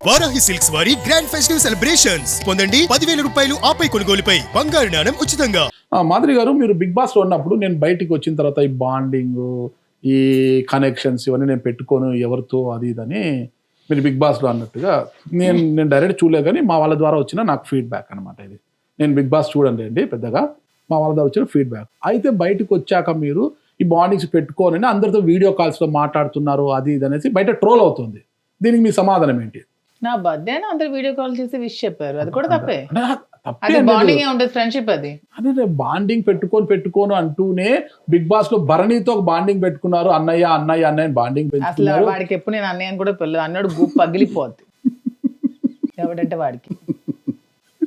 Varahi silks వారి grand festive celebrations పొందండి 10,000 రూపాయలు ఆపై కొనుగోలుపై బంగారు నాణెం ఉచితంగా. మాధురి గారు, మీరు బిగ్ బాస్ లో ఉన్నప్పుడు నేను బయటికి వచ్చిన తర్వాత ఈ బాండింగ్, ఈ కనెక్షన్స్ ఇవన్నీ నేను పెట్టుకోను ఎవరితో అది ఇదని మీరు బిగ్ బాస్ లో అన్నట్టుగా నేను డైరెక్ట్ చూడలేదు, కానీ మా వాళ్ళ ద్వారా వచ్చిన నాకు ఫీడ్బ్యాక్ అనమాట ఇది. నేను బిగ్ బాస్ చూడండి అండి పెద్దగా, మా వాళ్ళ ద్వారా వచ్చిన ఫీడ్బ్యాక్. అయితే బయటకు వచ్చాక మీరు ఈ బాండింగ్స్ పెట్టుకోనని అందరితో వీడియో కాల్స్ లో మాట్లాడుతున్నారు అది ఇది అనేసి బయట ట్రోల్ అవుతుంది. దీనికి మీ సమాధానం ఏంటి? నా బర్త్డే అందరు వీడియో కాల్ చేసి విష్ చెప్పారు, అది కూడా తప్పే. తప్పే అది బాండింగ్ ఉంటుంది, ఫ్రెండ్షిప్ అది. అదే బాండింగ్ పెట్టుకోను అంటూనే బిగ్ బాస్ లో భరణితో ఒక బాండింగ్ పెట్టుకున్నారు, అన్నయ్య అన్నయ్య అన్నయ్య బాండింగ్ అసలు పెట్టుకున్నారు. వాడికి ఎప్పుడు నేను అన్నయ్య అని కూడా పిల్లలు అన్నాడు, గుప్పు పగిలిపోద్ది ఎవడంటే వాడికి.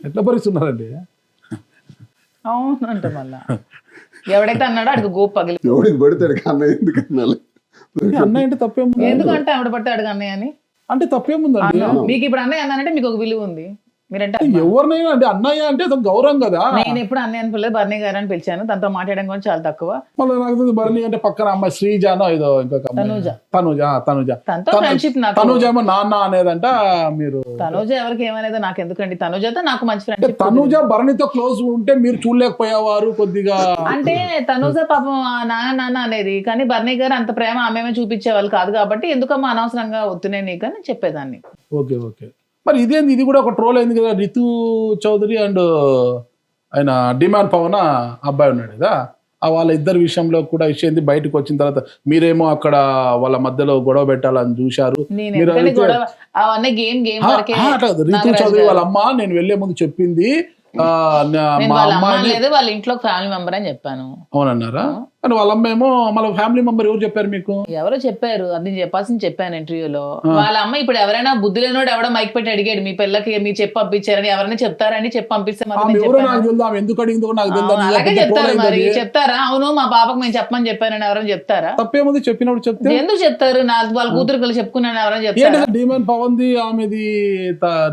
ఎట్లా పరిస్తున్నారండి? అవును అంటే మళ్ళా ఎవడైతే అన్నాడో అడిగి గోపు పగిలి. ఎవడికి పడతాడు అన్నయ్య ఎందుకు అన్నాడు? అన్నయ్య అంటే తప్పేముంది? ఎందుకంటే ఆవిడ పడితే అడుగు అన్నయ్య అని. అంటే తప్పేముందండి? మీకు ఇప్పుడు అన్నయ్య అన్నానంటే మీకు ఒక విలువ ఉంది. మీరంటే ఎవరినైనా అంటే అన్నయ్య అంటే అదొక గౌరవం కదా. నేను ఎప్పుడు అన్నయ్య అని పిల్లలు బర్నీ గారు అని పిలిచాను, తనతో మాట్లాడడం కూడా చాలా తక్కువ. మళ్ళీ నాకు తెలిసి భరణి అంటే పక్కన అమ్మాయి శ్రీజానో ఏదో ఇంకొక తనుజ తనతో ఫ్రెండ్షిప్ నాకు. తనుజ ఏమో నాన్న అనేదంట. మీరు తనుజ ఎవరికి ఏమనేదో నాకు ఎందుకండి, తనుజతో నాకు మంచి అంటే ఫ్రెండ్షిప్. తనుజ భరణితో క్లోజ్ ఉంటే మీరు చూడలేకపోయేవారు కొద్దిగా. అంటే తనుజ పాపం నాన్న అనేది, కానీ బర్నీ గారు అంత ప్రేమ ఆమెమే చూపించే వాళ్ళు కాదు కాబట్టి ఎందుకమ్మా అనవసరంగా వద్దునే నీకు అని చెప్పేదాన్ని. ఓకే మరి ఇదేంది, ఇది కూడా ఒక ట్రోల్ అయింది కదా. రితు చౌదరి అండ్ ఆయన డిమాండ్ పవన్ అబ్బాయి ఉన్నాడు కదా, వాళ్ళ ఇద్దరు విషయంలో కూడా ఇచ్చేది బయటకు వచ్చిన తర్వాత మీరేమో అక్కడ వాళ్ళ మధ్యలో గొడవ పెట్టాలని చూశారు. అవన్నీ గేమ్ వరకే. రితు చౌదరి వాళ్ళ అమ్మ నేను వెళ్లే ముందు చెప్పింది వాళ్ళ ఇంట్లో ఫ్యామిలీ మెంబర్ అని చెప్పాను. అవునన్నారా? కానీ వాళ్ళ అమ్మ ఏమో మళ్ళీ ఫ్యామిలీ మెంబర్ ఎవరు చెప్పారు మీకు? ఎవరో చెప్పారు, అది చెప్పాల్సింది చెప్పాను ఇంటర్వ్యూలో. వాళ్ళ అమ్మ ఇప్పుడు ఎవరైనా బుద్ధి లేనోడు ఎవడో మైక్ పెట్టి అడిగాడు మీ పిల్లకి మీరు చెప్పి పంపించారని, ఎవరైనా చెప్తారని చెప్పి పంపిస్తే అలాగే చెప్తారు. మరి చెప్తారా? అవును మా పాపకు మేము చెప్పమని చెప్పారని ఎవరైనా చెప్తారా? తప్పేముంది చెప్పినప్పుడు చెప్తే ఎందుకు చెప్తారు? వాళ్ళ కూతురు చెప్పుకున్నాను ఎవరైనా చెప్తారా? డిమాండ్ పవన్ ది ఆమెది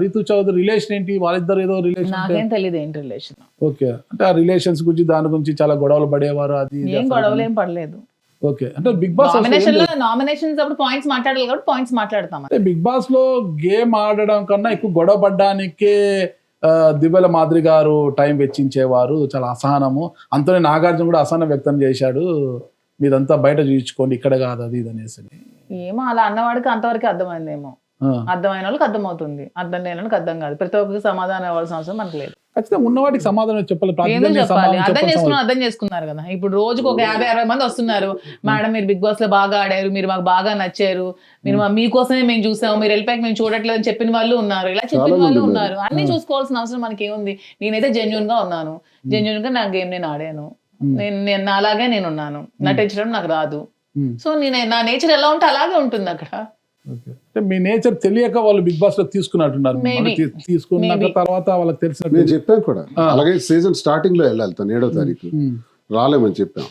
రితు చౌదరి రిలేషన్ ఏంటి? వాళ్ళిద్దరు ఏదో రిలేషన్ నాకేం తెలియదు ఏంటి రిలేషన్. ఓకే, అంటే ఆ రిలేషన్స్ గురించి దాని గురించి చాలా గొడవలు పడేవారు. అది ఏం గొడవలు ఏం పడలేదు. ఓకే, అంటే బిగ్ బాస్ నామినేషన్స్ అప్పుడు పాయింట్స్ మాట్లాడాలి కాబట్టి పాయింట్స్ మాట్లాడతాం. అంటే బిగ్ బాస్ లో గేమ్ ఆడడం కన్నా ఎక్కువ గొడవ పడ్డానికే దివ్యల మాదిరి గారు టైం వెచ్చించేవారు. చాలా అసహనము, అంతనే నాగార్జున కూడా అసహనం వ్యక్తం చేశాడు. మీదంతా బయట చూయించుకోండి, ఇక్కడ కాదు అది ఇది అనేసి. ఏమో అలా అన్నవాడికి అంతవరకు అర్థమైందేమో. అర్థమైన వాళ్ళకి అర్థమవుతుంది, అర్థం లేని వాళ్ళకి అర్థం కాదు. ప్రతి ఒక్కరికి సమాధానం ఇవ్వాల్సిన అవసరం మనకు లేదు. ఖచ్చితంగా ఉన్నవాడికి సమాధానం చెప్పాలి. అర్థం చేసుకున్నారు కదా. ఇప్పుడు రోజుకు ఒక 50-60 మంది వస్తున్నారు. మేడం మీరు బిగ్ బాస్ లో బాగా ఆడారు, మీరు మాకు బాగా నచ్చారు, మీరు మీకోసమే మేము చూసాము, మీరు వెళ్ళిపోయాక మేము చూడట్లేదు అని చెప్పిన వాళ్ళు ఉన్నారు, ఇలా చెప్పిన వాళ్ళు ఉన్నారు. అన్ని చూసుకోవాల్సిన అవసరం మనకి ఏముంది? నేనైతే జెన్యూన్ గా ఉన్నాను, జెన్యూన్ గా నా గేమ్ నేను ఆడాను, నేను అలాగే నేను ఉన్నాను, నటించడం నాకు రాదు. సో నా నేచర్ ఎలా ఉంటే అలాగే ఉంటుంది అక్కడ. మీ నేచర్ తెలియక వాళ్ళు బిగ్ బాస్ లో తీసుకున్నట్టున్నారు. తీసుకున్న తర్వాత వాళ్ళకి తెలిసిన నేను చెప్పాను కూడా, అలాగే సీజన్ స్టార్టింగ్ లో వెళ్ళాలి తను 7వ తారీఖు రాలేమని చెప్పాం.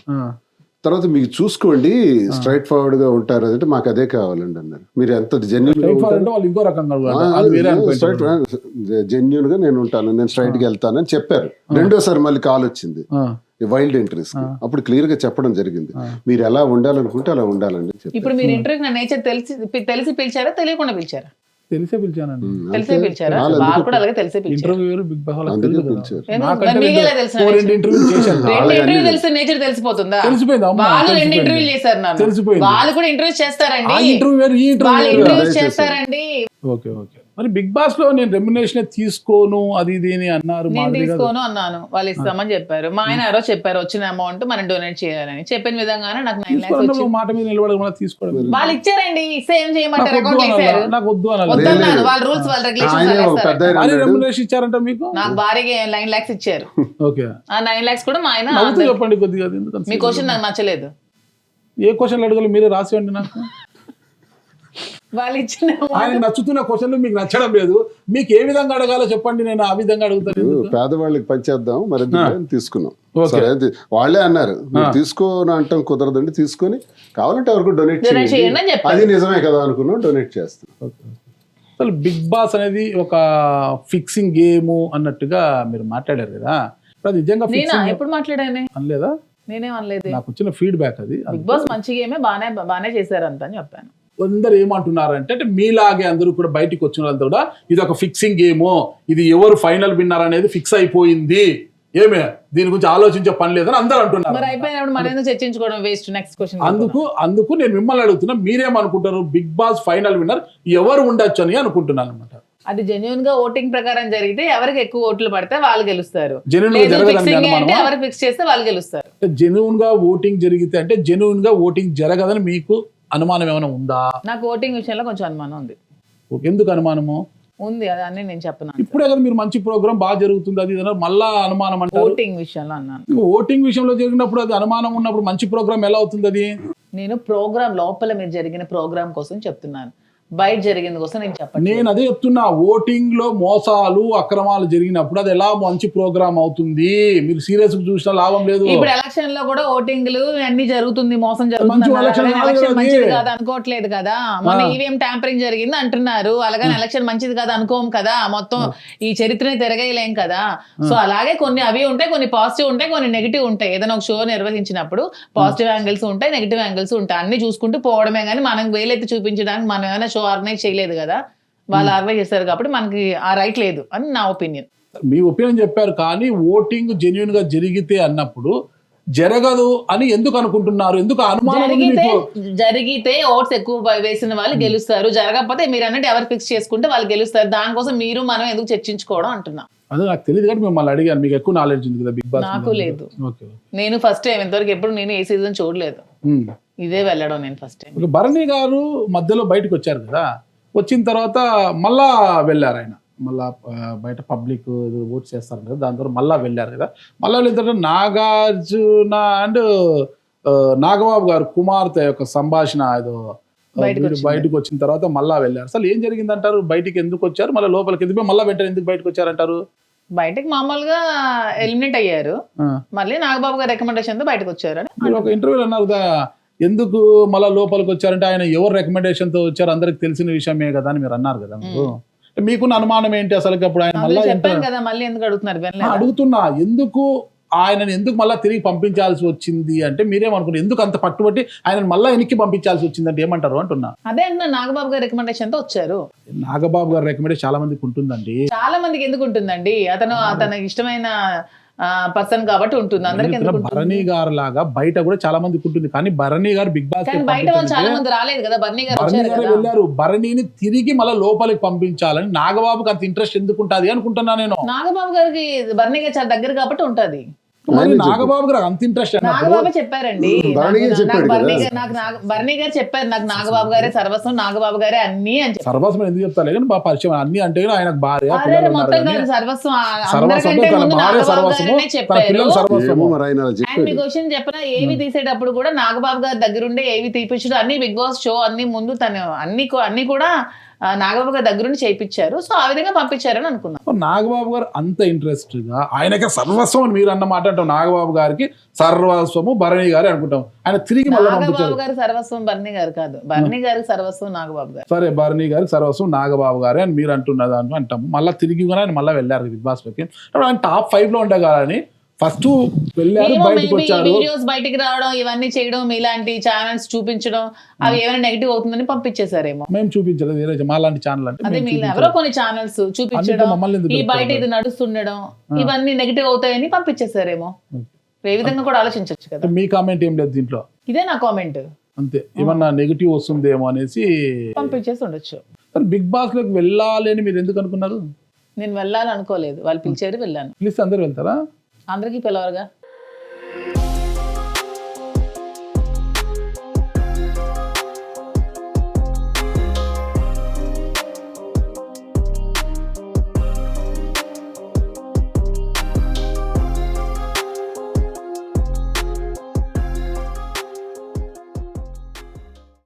తర్వాత మీకు చూసుకోండి స్ట్రైట్ ఫార్వర్డ్ గా ఉంటారు అంటే మాకు అదే కావాలండి అన్నారు. మీరు ఎంత జెన్యూన్ గా నేను ఉంటాను, నేను స్ట్రైట్ గా వెళ్తాను అని చెప్పారు. రెండోసారి మళ్ళీ కాల్ వచ్చింది వైల్డ్ ఎంట్రీస్ కి, అప్పుడు క్లియర్ గా చెప్పడం జరిగింది. మీరు ఎలా ఉండాలనుకుంటే అలా ఉండాలండి. ఇప్పుడు మీరు ఇంటర్వ్యూ నా నేచర్ తెలిసి పిలిచారా తెలియకుండా పిలిచారా? తెలిసే పిలిచానండి. తెలిసే పిలిచారా? వాళ్ళు కూడా అలాగే తెలిసే పిలిచారు. ఇంటర్వ్యూ బిగ్ బాస్ తెలిస్తే నేచర్ తెలిసిపోతుందా? వాళ్ళు 2 ఇంటర్వ్యూలు చేశారు నాకు, వాళ్ళు కూడా ఇంటర్వ్యూస్ చేస్తారండి, వాళ్ళు ఇంటర్వ్యూస్ చేస్తారండి. ఓకే మరి బిగ్ బాస్ లో నేను రెమ్యునరేషన్ తీసుకోను అది ఇది అని అన్నారు. నేను తీసుకోను అన్నాను, వాళ్ళు ఇస్తామని చెప్పారు. మా ఆయన ఎవరో చెప్పారు వచ్చిన అమౌంట్ మనం డొనేట్ చేయాలని. చెప్పిన విధంగానే నాకు 9 lakhs మాట మీద నిలబడకుండా తీసుకోవడం. వాళ్ళు ఇచ్చారండి, సేమ్ చేయమంటారు, అకౌంట్ వేసారు. నాకు వద్దు వద్దన్నాను, వాళ్ళ రూల్స్ వాళ్ళ రెగ్యులేషన్స్. రెమ్యునరేషన్ ఇచ్చారంట మీకు? నాకు భారీగా 9 lakhs ఇచ్చారు. ఓకే, ఆ 9 lakhs కూడా మా ఆయన. చెప్పండి కొద్దిగా, మీ క్వశ్చన్ నాకు నచ్చలేదు. ఏ క్వశ్చన్ అడగాలి మీరే రాసివ్వండి నాకు. వాళ్ళు ఇచ్చిన ఆయన నచ్చుతున్న క్వశ్చన్లు మీకు నచ్చడం లేదు, మీకు ఏ విధంగా అడగాలో చెప్పండి, నేను ఆ విధంగా అడుగుతాను. పేదవాళ్ళకి పనిచేద్దాం మరి తీసుకున్నాం. వాళ్ళే అన్నారు తీసుకోని అంటాం కుదరదండి, తీసుకొని కావాలంటే ఎవరికి డొనేట్ చేయండి, అది నిజమే కదా అనుకున్నాం, డొనేట్ చేస్తాం. అసలు బిగ్ బాస్ అనేది ఒక ఫిక్సింగ్ గేమ్ అన్నట్టుగా మీరు మాట్లాడారు కదా, అది నిజంగా ఎప్పుడు మాట్లాడానే అనలేదా? నేనేం అనలేదు, నాకు వచ్చిన ఫీడ్బ్యాక్ అది. బిగ్ బాస్ మంచి గేమే, బాగానే చేశారు అంత అని చెప్పాను. అందరు ఏమంటున్నారంటే అంటే మీలాగే అందరూ కూడా బయటికి వచ్చిన వాళ్ళంతా కూడా ఇది ఒక ఫిక్సింగ్ గేమ్, ఇది ఎవరు ఫైనల్ విన్నర్ అనేది ఫిక్స్ అయిపోయింది, ఏమే దీని గురించి ఆలోచించే పని లేదని అందరూ అంటున్నారు. మరి అయిపోయినప్పుడు మనం ఎందుకు చర్చించుకోవడం వేస్ట్. Next question. అందుకు నేను మిమ్మల్ని అడుగుతున్నా, మీరేమనుకుంటారు బిగ్ బాస్ ఫైనల్ విన్నర్ ఎవరు ఉండొచ్చు అని అనుకుంటున్నాను అనమాట. అది జెన్యున్ గా ఓటింగ్ ప్రకారం జరిగితే ఎవరికి ఎక్కువ ఓట్లు పడితే వాళ్ళు గెలుస్తారు. జెన్యున్ గా జరగదని అంటే ఎవరు ఫిక్స్ చేస్తే వాళ్ళు గెలుస్తారు. జెన్యున్ గా ఓటింగ్ జరిగితే అంటే జెన్యున్ గా ఓటింగ్ జరగదని మీకు అనుమానం ఏమైనా ఉందా? నాకు ఓటింగ్ విషయంలో కొంచెం అనుమానం ఉంది. ఎందుకు అనుమానము ఉంది? అది అన్ని నేను చెప్పను. ఇప్పుడే కదా మీరు మంచి ప్రోగ్రామ్ బాగా జరుగుతుంది అది మళ్ళా అనుమానం అంటే ఓటింగ్ విషయంలో అన్నాను. ఓటింగ్ విషయంలో జరిగినప్పుడు అది అనుమానం ఉన్నప్పుడు మంచి ప్రోగ్రామ్ ఎలా అవుతుంది? అది నేను ప్రోగ్రామ్ లోపల మీరు జరిగిన ప్రోగ్రామ్ కోసం చెప్తున్నాను, బయట జరిగింది కోసం నేను చెప్పను. నేను అదే చెప్తున్నా, ఓటింగ్ లో మోసాలు అక్రమాలు జరిగినప్పుడు అది ఎలా మంచి ప్రోగ్రామ్ అవుతుంది? మీరు సీరియస్ చూసినా లాభం లేదు. ఇప్పుడు ఎలక్షన్ లో కూడా ఓటింగ్లు అన్ని జరుగుతుంది, మోసం మంచి election జరుగుతుంది. కాదు ఎలక్షన్ అది. మంచిది కాదు అనుకోవట్లేదు కదా. మన ఈవీఎం ట్యాంపరింగ్ జరిగింది అంటున్నారు, అలాగని ఎలక్షన్ మంచిది కాదు అనుకోం కదా. మొత్తం ఈ చరిత్రని తిరగలేం కదా. సో అలాగే కొన్ని అవి ఉంటాయి, కొన్ని పాజిటివ్ ఉంటాయి, కొన్ని నెగిటివ్ ఉంటాయి. ఏదైనా ఒక షో నిర్వహించినప్పుడు పాజిటివ్ యాంగిల్స్ ఉంటాయి, నెగిటివ్ యాంగిల్స్ ఉంటాయి. అన్ని చూసుకుంటూ పోవడమే కానీ మనం వేలెత్తి చూపించడానికి మనం ఏమైనా షో ఆర్గనైజ్ చేయలేదు కదా. వాళ్ళు ఆర్గనైజ్ చేస్తారు కాబట్టి మనకి ఆ రైట్ లేదు అని నా ఒపీనియన్. మీ ఒపీనియన్ చెప్పారు, కానీ ఓటింగ్ జెన్యున్ గా జరిగితే అన్నప్పుడు జరగదు అని ఎందుకు అనుకుంటున్నారు? ఎందుకు అనుమానం ఉంది మీకు? జరిగితే ఓట్స్ ఎక్కువ వేసిన వాళ్ళు గెలుస్తారు, జరగకపోతే మీరు అన్నట్టు ఎవరు ఫిక్స్ చేసుకుంటే వాళ్ళు గెలుస్తారు. దానికోసం మీరు మనం ఎందుకు చర్చించుకోవడం అంటున్నా. అదే నాకు తెలియదు కానీ మిమ్మల్ని అడిగాను, మీకు ఎక్కువ నాలెడ్జ్ ఉంది కదా బిగ్ బాస్. నాకు లేదు. ఓకే, నేను ఫస్ట్ టైం ఇంతవరకు ఎప్పుడు నేను ఏ సీజన్ చూడలేదు, ఇదే వెళ్ళడం నేను ఫస్ట్ టైం. భరణి గారు మధ్యలో బయటకు వచ్చారు కదా, వచ్చిన తర్వాత మళ్ళా వెళ్ళారు ఆయన, మళ్ళా బయట పబ్లిక్ ఓట్ చేస్తారు కదా, దాని తర్వాత మళ్ళా వెళ్ళారు కదా. మళ్ళీ వెళ్ళిన తర్వాత నాగార్జున అండ్ నాగబాబు గారు కుమార్తె యొక్క సంభాషణ ఏదో బయటకు వచ్చిన తర్వాత మళ్ళా వెళ్ళారు. అసలు ఏం జరిగిందంటారు? బయటికి ఎందుకు వచ్చారు, మళ్ళీ లోపలికి ఎందుకు మళ్ళీ వెంటనే ఎందుకు బయటకు వచ్చారంటారు? బయటకు మామూలుగా ఎలిమినేట్ అయ్యారు, మళ్ళీ నాగబాబు గారి రికమెండేషన్ తో బయటకు వచ్చారు అని మీరు ఒక ఇంటర్వ్యూలో అన్నారు కదా, ఎందుకు మళ్ళీ లోపలికి వచ్చారంటే ఆయన ఎవరు రికమెండేషన్ తో వచ్చారు అందరికి తెలిసిన విషయమే కదా అని మీరు అన్నారు కదా. మీకున్న అనుమానం ఏంటి అసలు? అప్పుడు ఆయన మళ్ళీ చెప్పాను కదా, మళ్ళీ ఎందుకు అడుగుతున్నారు? అడుగుతున్నా, ఎందుకు ఆయనని ఎందుకు మళ్ళీ తిరిగి పంపించాల్సి వచ్చింది అంటే మీరేమనుకున్నారు? ఎందుకు అంత పట్టుబట్టి ఆయన మళ్ళీ వెనక్కి పంపించాల్సి వచ్చింది అంటే ఏమంటారు అంటున్నా. అదే అంటున్నా, నాగబాబు గారి రికమెండేషన్ తో వచ్చారు. నాగబాబు గారి రికమెండేషన్ చాలా మందికి ఉంటుందండి. చాలా మందికి ఎందుకు ఉంటుందండి? అతను ఇష్టమైన పర్సన్ కాబట్టి ఉంటుంది. అందరికి భరణి గారు లాగా బయట కూడా చాలా మందికి ఉంటుంది, కానీ భరణి గారు బిగ్ బాస్ బయట వాళ్ళు చాలా మంది రాలేదు కదా, భరణి గారు వెళ్ళారు. భరణిని తిరిగి మళ్ళీ లోపలికి పంపించాలని నాగబాబుకి అంత ఇంట్రెస్ట్ ఎందుకు ఉంటుంది అనుకుంటున్నా నేను. నాగబాబు గారికి భరణి గారు చాలా దగ్గర కాబట్టి ఉంటది. నాగబాబు గారు అంత ఇంట్రెస్ట్ నాగబాబు చెప్పారండి, భరణి గారు చెప్పారు నాకు నాగబాబు గారే సర్వస్వం, నాగబాబు గారే అన్ని అని చెప్పారు. సర్వస్వం ఎందుకు చెప్తారు కానీ బాగా పరిచయం అన్ని అంటే ఆయనకు భార్య సర్వస్వం అందరికంటే ముందు నాగబాబు గారినే చెప్పారు. మీ క్వశ్చన్ చెప్పిన ఏవి తీసేటప్పుడు కూడా నాగబాబు గారి దగ్గరుండే ఏవి తీపించడం, అన్ని బిగ్ బాస్ షో అన్ని ముందు తను అన్ని కూడా నాగబాబు గారి దగ్గరుండి చేయించారు. సో ఆ విధంగా పంపించారని అనుకున్నాం. నాగబాబు గారు అంత ఇంట్రెస్ట్ గా ఆయనకి సర్వస్వం అని మీరు అన్నమాట అంటాం. నాగబాబు గారికి సర్వస్వము భరణి గారు అనుకుంటాం. ఆయన తిరిగి నాగబాబు గారి సర్వస్వం భరణి గారు కాదు, భరణి గారికి సర్వస్వం నాగబాబు గారు. సరే, భరణి గారికి సర్వస్వం నాగబాబు గారే అని మీరు అంటున్నది అంటాము. మళ్ళీ తిరిగి కూడా ఆయన మళ్ళీ వెళ్ళారు బిగ్ బాస్ లోకి. ఆయన టాప్ 5 లో ఉండగాలని ఫస్ట్ వెళ్ళారు, బయటకు వచ్చారు. వీడియోస్ బయటికి రావడం, ఇవన్నీ చేయడం, ఇలాంటి ఛానల్స్ చూపించడం, అవి ఏమైనా నెగిటివ్ అవుతుందని పంపించేసారేమో. మేము చూపించలేదు, వేరే మాలాంటి ఛానల్ అంటే అదే మీరు ఎవరో కొన్ని ఛానల్స్ చూపించడం, ఈ బయట ఇది నడుస్తుండడం, ఇవన్నీ నెగిటివ్ అవుతాయని పంపించేసారేమో. ఏ విధంగా కూడా ఆలోచించవచ్చు కదా. మీ కామెంట్ ఏం లేదు దీంట్లో? ఇదే నా కామెంట్ అంతే. ఏమన్నా నెగిటివ్ వస్తుందేమో అనేసి పంపించేసి ఉండొచ్చు. బిగ్ బాస్ లోకి వెళ్ళాలి అని మీరు ఎందుకు అనుకున్నారు? నేను వెళ్ళాలనుకోలేదు, వాళ్ళు పిలిచారు, వెళ్ళాను. పిలిస్తే అందరు వెళ్తారా? అందరికీ పిలవరుగా.